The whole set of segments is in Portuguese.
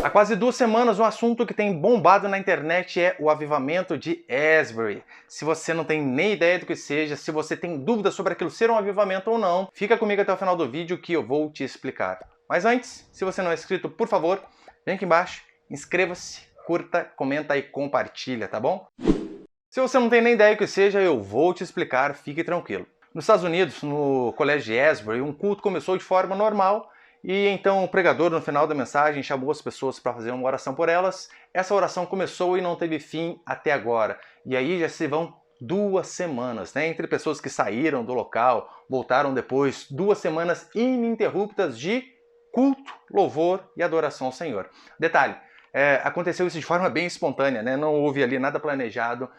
Há quase 2 semanas, um assunto que tem bombado na internet é o avivamento de Asbury. Se você não tem nem ideia do que seja, se você tem dúvida sobre aquilo ser um avivamento ou não, fica comigo até o final do vídeo que eu vou te explicar. Mas antes, se você não é inscrito, por favor, vem aqui embaixo, inscreva-se, curta, comenta e compartilha, tá bom? Se você não tem nem ideia do que seja, eu vou te explicar, fique tranquilo. Nos Estados Unidos, no colégio de Asbury, um culto começou de forma normal. E então o pregador, no final da mensagem, chamou as pessoas para fazer uma oração por elas. Essa oração começou e não teve fim até agora. E aí já se vão 2 semanas, né? Entre pessoas que saíram do local, voltaram depois, 2 semanas ininterruptas de culto, louvor e adoração ao Senhor. Detalhe, aconteceu isso de forma bem espontânea, né? Não houve ali nada planejado,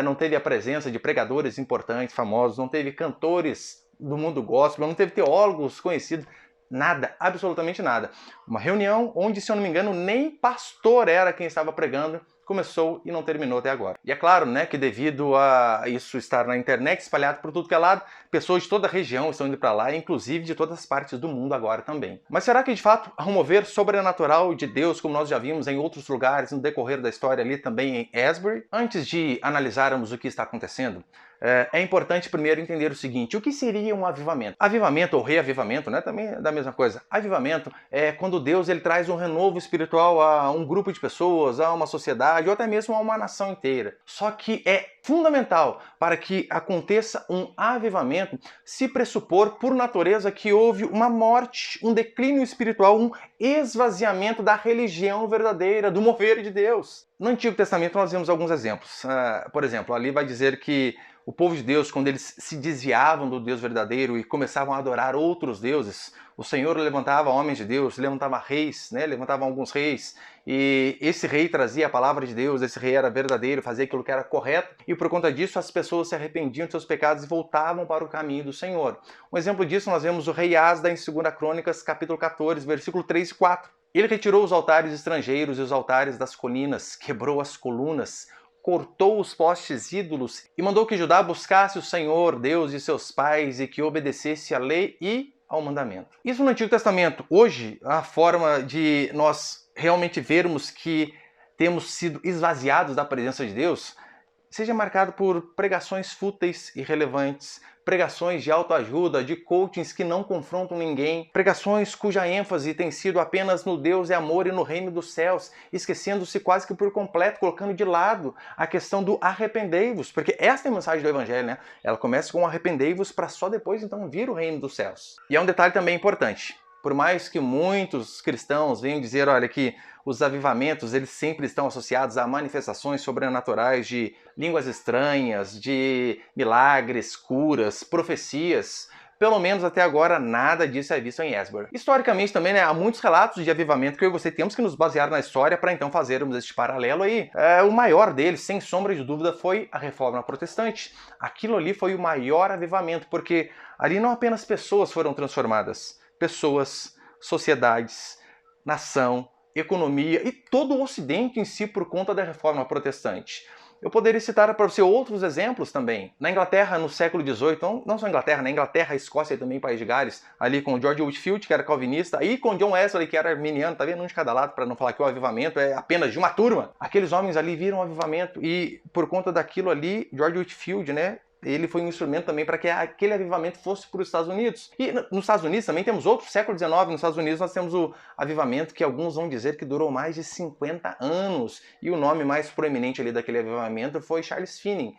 não teve a presença de pregadores importantes, famosos, não teve cantores do mundo gospel, não teve teólogos conhecidos. Nada, absolutamente nada. Uma reunião onde, se eu não me engano, nem pastor era quem estava pregando, começou e não terminou até agora. E é claro, né, que devido a isso estar na internet, espalhado por tudo que é lado, pessoas de toda a região estão indo para lá, inclusive de todas as partes do mundo agora também. Mas será que de fato há um mover sobrenatural de Deus, como nós já vimos em outros lugares no decorrer da história ali também em Asbury? Antes de analisarmos o que está acontecendo, é importante primeiro entender o seguinte: o que seria um avivamento? Avivamento ou reavivamento, né, também é da mesma coisa. Avivamento é quando Deus ele traz um renovo espiritual a um grupo de pessoas, a uma sociedade ou até mesmo a uma nação inteira. Só que é fundamental para que aconteça um avivamento se pressupor por natureza que houve uma morte, um declínio espiritual, um esvaziamento da religião verdadeira, do mover de Deus. No Antigo Testamento nós vemos alguns exemplos. Por exemplo, ali vai dizer que o povo de Deus, quando eles se desviavam do Deus verdadeiro e começavam a adorar outros deuses, o Senhor levantava homens de Deus, levantava reis, né? Levantava alguns reis, e esse rei trazia a palavra de Deus, esse rei era verdadeiro, fazia aquilo que era correto, e por conta disso as pessoas se arrependiam de seus pecados e voltavam para o caminho do Senhor. Um exemplo disso nós vemos o rei Asda em 2 Crônicas, capítulo 14, versículo 3 e 4. Ele retirou os altares estrangeiros e os altares das colinas, quebrou as colunas, cortou os postes ídolos e mandou que Judá buscasse o Senhor, Deus de seus pais, e que obedecesse à lei e ao mandamento. Isso no Antigo Testamento. Hoje, a forma de nós realmente vermos que temos sido esvaziados da presença de Deus seja marcado por pregações fúteis e irrelevantes, pregações de autoajuda, de coachings que não confrontam ninguém, pregações cuja ênfase tem sido apenas no Deus é amor e no reino dos céus, esquecendo-se quase que por completo, colocando de lado a questão do arrependei-vos, porque esta é a mensagem do Evangelho, né? Ela começa com arrependei-vos para só depois então vir o reino dos céus. E é um detalhe também importante. Por mais que muitos cristãos venham dizer, olha, que os avivamentos eles sempre estão associados a manifestações sobrenaturais de línguas estranhas, de milagres, curas, profecias, pelo menos até agora nada disso é visto em Asbury. Historicamente também, né, há muitos relatos de avivamento que eu e você temos que nos basear na história para então fazermos este paralelo aí. O maior deles, sem sombra de dúvida, foi a Reforma Protestante. Aquilo ali foi o maior avivamento, porque ali não apenas pessoas foram transformadas, pessoas, sociedades, nação, economia e todo o Ocidente em si por conta da Reforma Protestante. Eu poderia citar para você outros exemplos também. Na Inglaterra, no século XVIII, não só Inglaterra, na Inglaterra, Escócia e também País de Gales, ali com George Whitefield, que era calvinista, e com John Wesley, que era arminiano, tá vendo? Um de cada lado, para não falar que o avivamento é apenas de uma turma. Aqueles homens ali viram o avivamento e, por conta daquilo ali, George Whitefield, né, ele foi um instrumento também para que aquele avivamento fosse para os Estados Unidos. E nos Estados Unidos também temos outro, século XIX, nos Estados Unidos nós temos o avivamento que alguns vão dizer que durou mais de 50 anos. E o nome mais proeminente ali daquele avivamento foi Charles Finney.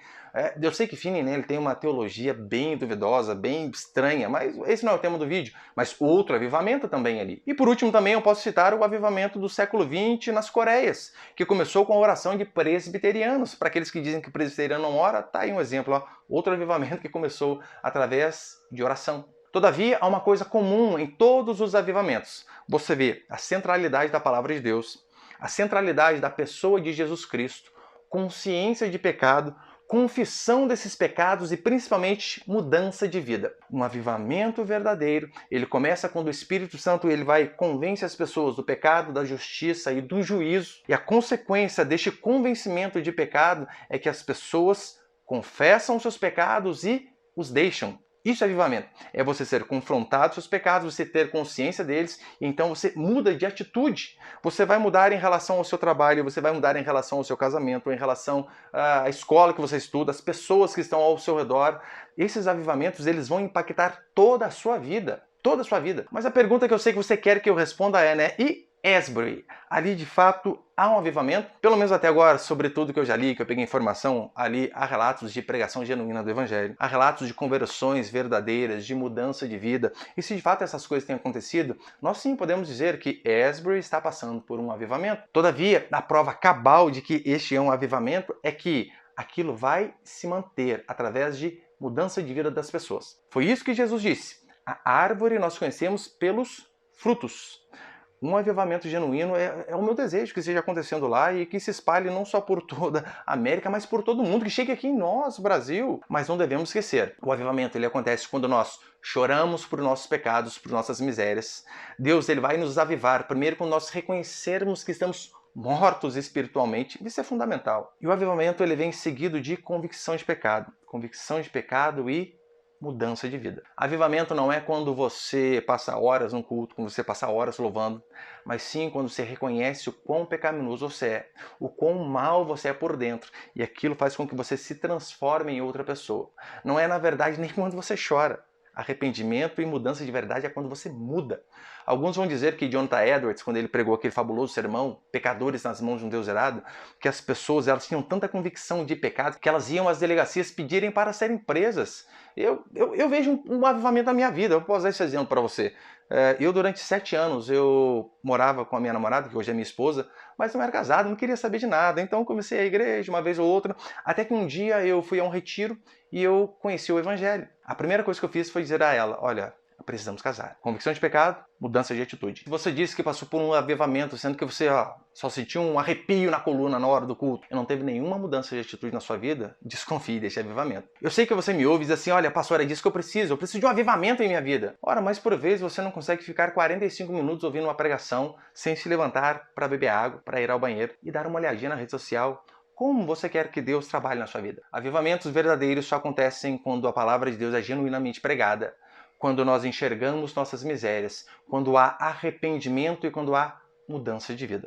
Eu sei que Finney, né, ele tem uma teologia bem duvidosa, bem estranha, mas esse não é o tema do vídeo. Mas outro avivamento também ali. E por último também eu posso citar o avivamento do século XX nas Coreias, que começou com a oração de presbiterianos. Para aqueles que dizem que presbiteriano não ora, tá aí um exemplo, ó. Outro avivamento que começou através de oração. Todavia, há uma coisa comum em todos os avivamentos. Você vê a centralidade da palavra de Deus, a centralidade da pessoa de Jesus Cristo, consciência de pecado, confissão desses pecados e principalmente mudança de vida. Um avivamento verdadeiro, ele começa quando o Espírito Santo ele vai convencer as pessoas do pecado, da justiça e do juízo. E a consequência deste convencimento de pecado é que as pessoas confessam seus pecados e os deixam. Isso é avivamento. É você ser confrontado com seus pecados, você ter consciência deles, e então você muda de atitude. Você vai mudar em relação ao seu trabalho, você vai mudar em relação ao seu casamento, em relação à escola que você estuda, as pessoas que estão ao seu redor. Esses avivamentos, eles vão impactar toda a sua vida. Toda a sua vida. Mas a pergunta que eu sei que você quer que eu responda é, né? E Asbury, ali de fato há um avivamento? Pelo menos até agora, sobre tudo que eu já li, que eu peguei informação, ali há relatos de pregação genuína do Evangelho, há relatos de conversões verdadeiras, de mudança de vida. E se de fato essas coisas têm acontecido, nós sim podemos dizer que Asbury está passando por um avivamento. Todavia, a prova cabal de que este é um avivamento é que aquilo vai se manter através de mudança de vida das pessoas. Foi isso que Jesus disse. A árvore nós conhecemos pelos frutos. Um avivamento genuíno é o meu desejo que esteja acontecendo lá e que se espalhe não só por toda a América, mas por todo mundo, que chegue aqui em nós, Brasil. Mas não devemos esquecer, o avivamento ele acontece quando nós choramos por nossos pecados, por nossas misérias. Deus ele vai nos avivar, primeiro quando nós reconhecermos que estamos mortos espiritualmente. Isso é fundamental. E o avivamento ele vem seguido de convicção de pecado e mudança de vida. Avivamento não é quando você passa horas no culto, quando você passa horas louvando, mas sim quando você reconhece o quão pecaminoso você é, o quão mal você é por dentro, e aquilo faz com que você se transforme em outra pessoa. Não é, na verdade, nem quando você chora. Arrependimento e mudança de verdade é quando você muda. Alguns vão dizer que Jonathan Edwards, quando ele pregou aquele fabuloso sermão, Pecadores nas mãos de um Deus irado, que as pessoas elas tinham tanta convicção de pecado que elas iam às delegacias pedirem para serem presas. Eu vejo um avivamento na minha vida. Eu posso dar esse exemplo para você. Eu, durante 7 anos, eu morava com a minha namorada, que hoje é minha esposa, mas não era casado, não queria saber de nada. Então comecei a igreja uma vez ou outra, até que um dia eu fui a um retiro e eu conheci o Evangelho. A primeira coisa que eu fiz foi dizer a ela, olha, precisamos casar. Convicção de pecado, mudança de atitude. Você disse que passou por um avivamento, sendo que você só sentiu um arrepio na coluna na hora do culto e não teve nenhuma mudança de atitude na sua vida, desconfie desse avivamento. Eu sei que você me ouve e diz assim, olha, pastor, é disso que eu preciso de um avivamento em minha vida. Ora, mas por vezes você não consegue ficar 45 minutos ouvindo uma pregação sem se levantar para beber água, para ir ao banheiro e dar uma olhadinha na rede social. Como você quer que Deus trabalhe na sua vida? Avivamentos verdadeiros só acontecem quando a palavra de Deus é genuinamente pregada, quando nós enxergamos nossas misérias, quando há arrependimento e quando há mudança de vida.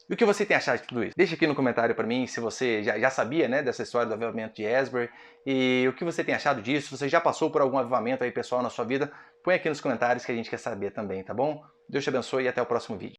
E o que você tem achado de tudo isso? Deixa aqui no comentário para mim se você já sabia, né, dessa história do avivamento de Asbury e o que você tem achado disso. Se você já passou por algum avivamento aí pessoal na sua vida, põe aqui nos comentários que a gente quer saber também, tá bom? Deus te abençoe e até o próximo vídeo.